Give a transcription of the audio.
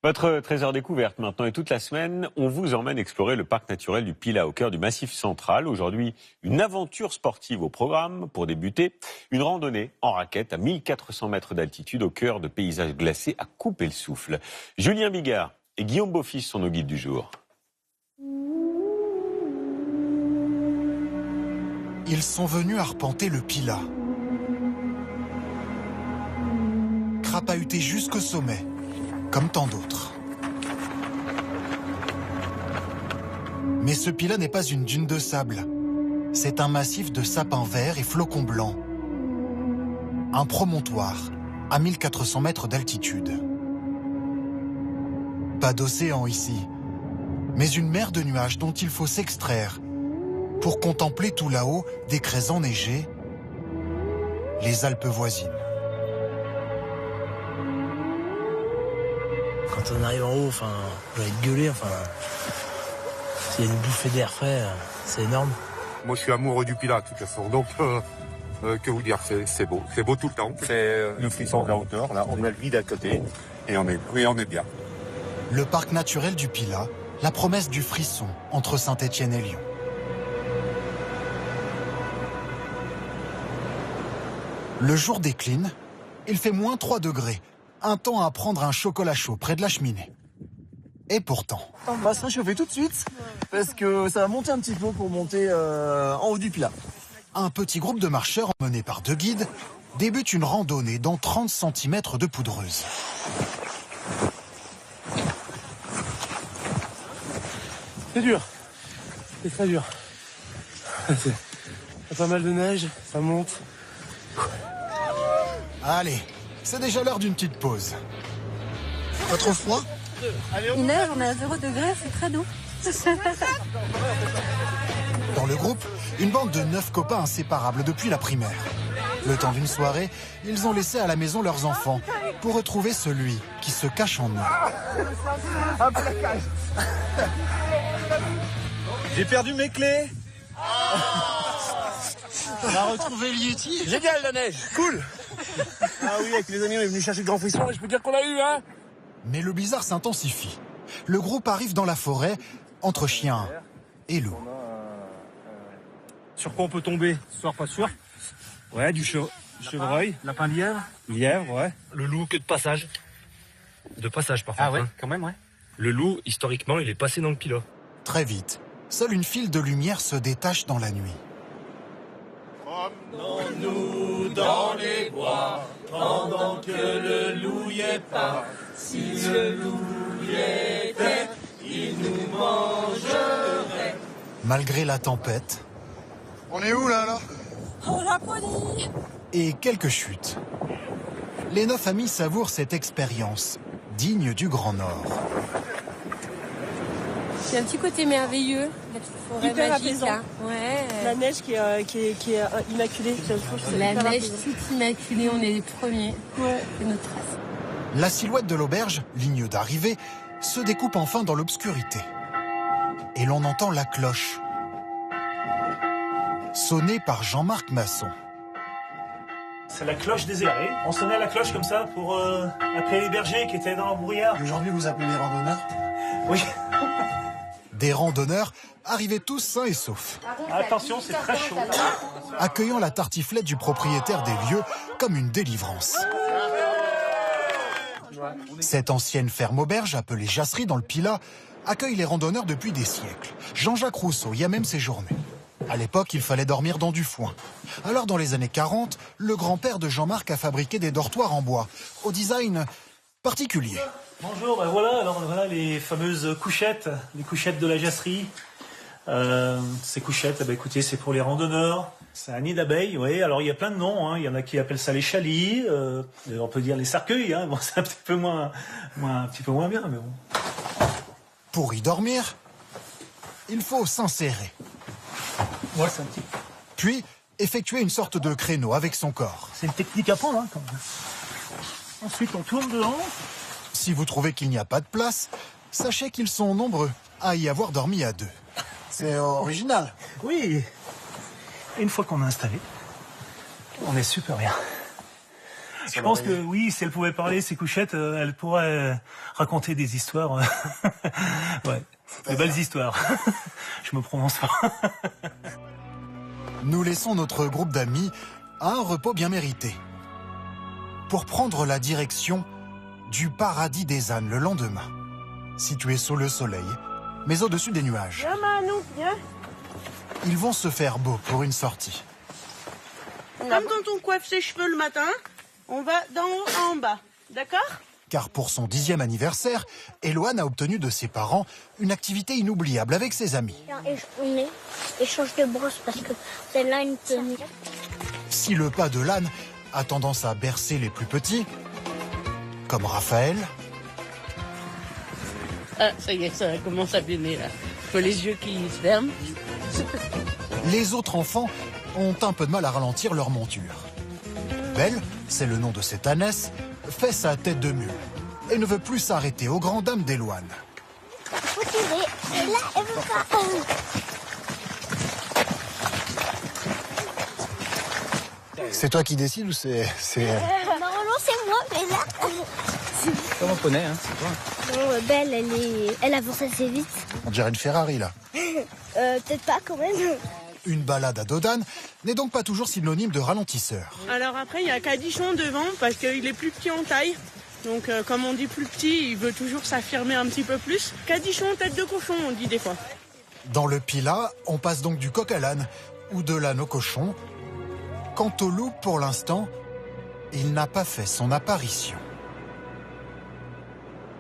Votre trésor découverte maintenant et toute la semaine, on vous emmène explorer le parc naturel du Pilat au cœur du Massif central. Aujourd'hui, une aventure sportive au programme. Pour débuter, une randonnée en raquette à 1400 mètres d'altitude au cœur de paysages glacés à couper le souffle. Julien Bigard et Guillaume Beaufils sont nos guides du jour. Ils sont venus arpenter le Pilat. Crapahutés jusqu'au sommet, comme tant d'autres. Mais ce Pilat n'est pas une dune de sable. C'est un massif de sapins verts et flocons blancs. Un promontoire à 1400 mètres d'altitude. Pas d'océan ici, mais une mer de nuages dont il faut s'extraire pour contempler tout là-haut des craies enneigées, les Alpes voisines. Quand on arrive en haut, on va être gueulé, s'il y a une bouffée d'air frais, c'est énorme. Moi, je suis amoureux du Pilat, de toute façon, donc que vous dire, c'est beau. C'est beau tout le temps. C'est le frisson de la hauteur, là, on a le vide à côté, et on est bien. Le parc naturel du Pilat, la promesse du frisson entre Saint-Étienne et Lyon. Le jour décline, il fait moins 3 degrés. Un temps à prendre un chocolat chaud près de la cheminée. Et pourtant... On va se réchauffer tout de suite, parce que ça va monter un petit peu pour monter en haut du Pilat. Un petit groupe de marcheurs emmenés par 2 guides débute une randonnée dans 30 cm de poudreuse. C'est dur, c'est très dur. Il y a pas mal de neige, ça monte. Allez, c'est déjà l'heure d'une petite pause. Pas trop froid ? Il neige, on est à 0 degré, c'est très doux. Dans le groupe, une bande de 9 copains inséparables depuis la primaire. Le temps d'une soirée, ils ont laissé à la maison leurs enfants pour retrouver celui qui se cache en eux. J'ai perdu mes clés. On a retrouvé le Yeti. Génial la neige, cool. Ah oui, avec les amis, on est venu chercher le grand frisson et je peux dire qu'on l'a eu, hein. Mais le blizzard s'intensifie. Le groupe arrive dans la forêt, entre chiens et loups. Sur quoi on peut tomber? Ce soir, pas sûr. Ouais, du chevreuil. Lapin lièvre. Lièvre, ouais. Le loup que de passage. De passage, parfois. Ah ouais, quand même, ouais. Le loup, historiquement, il est passé dans le Pilat. Très vite, seule une file de lumière se détache dans la nuit. Promenons-nous dans les bois, pendant que le loup y est pas. Si le loup y était, il nous mangerait. Malgré la tempête... On est où, là Oh, la police! Et quelques chutes. Les 9 amis savourent cette expérience, digne du Grand Nord. C'est un petit côté merveilleux, la petite forêt hyper magique. apaisant. Hein. Ouais. La neige qui est immaculée. Je trouve que c'est La hyper neige apaisant. toute immaculée, on est les premiers. Ouais. C'est notre trace. La silhouette de l'auberge, ligne d'arrivée, se découpe enfin dans l'obscurité. Et l'on entend la cloche, sonnée par Jean-Marc Masson. C'est la cloche des errés. On sonnait la cloche comme ça pour appeler les bergers qui étaient dans le brouillard. Aujourd'hui, vous appelez les randonneurs? Oui. Des randonneurs arrivés tous sains et saufs, Attention, c'est très chaud. accueillant la tartiflette du propriétaire des lieux comme une délivrance. Cette ancienne ferme-auberge, appelée Jasserie dans le Pilat, accueille les randonneurs depuis des siècles. Jean-Jacques Rousseau y a même séjourné. À l'époque, il fallait dormir dans du foin. Alors, dans les années 40, le grand-père de Jean-Marc a fabriqué des dortoirs en bois, au design particulier. Bonjour, voilà les fameuses couchettes, les couchettes de la Jasserie. Ces couchettes, écoutez, c'est pour les randonneurs. C'est un nid d'abeilles, oui. Alors il y a plein de noms, hein. Il y en a qui appellent ça les chalis, on peut dire les cercueils, hein. Bon, c'est un petit peu moins bien, mais bon. Pour y dormir, il faut s'insérer. Ouais, c'est un petit. Puis, effectuer une sorte de créneau avec son corps. C'est une technique à prendre, hein, quand même. Ensuite, on tourne dedans. Si vous trouvez qu'il n'y a pas de place, sachez qu'ils sont nombreux à y avoir dormi à 2. C'est original. Oui. Et une fois qu'on a installé, on est super bien. Je pense que oui, si elle pouvait parler, ces couchettes, elle pourrait raconter des histoires. Ouais, de belles histoires. Je me prononce pas. Nous laissons notre groupe d'amis à un repos bien mérité pour prendre la direction du paradis des ânes le lendemain, situé sous le soleil, mais au-dessus des nuages. Viens, Manou, viens. Ils vont se faire beau pour une sortie. Comme quand on coiffe ses cheveux le matin, on va d'en haut en bas. D'accord? Car pour son 10e anniversaire, Eloane a obtenu de ses parents une activité inoubliable avec ses amis. Et change de brosse parce que celle-là, une tenue. Si le pas de l'âne a tendance à bercer les plus petits, comme Raphaël. Ah, ça y est, ça commence à baigner là. Faut les yeux qui se ferment. Les autres enfants ont un peu de mal à ralentir leur monture. Belle, c'est le nom de cette ânesse, fait sa tête de mule et ne veut plus s'arrêter aux grandes dames d'Eloane. Faut tirer. Et là, elle veut pas. C'est toi qui décides ou c'est... Normalement, c'est moi, mais là... Comment on connaît, hein, c'est toi. Non, Belle, elle avance assez vite. On dirait une Ferrari, là. Peut-être pas, quand même. Une balade à Dodane n'est donc pas toujours synonyme de ralentisseur. Alors après, il y a Cadichon devant parce qu'il est plus petit en taille. Donc comme on dit plus petit, il veut toujours s'affirmer un petit peu plus. Cadichon, tête de cochon, on dit des fois. Dans le Pilat, on passe donc du coq à l'âne ou de l'âne au cochon. Quant au loup, pour l'instant, il n'a pas fait son apparition.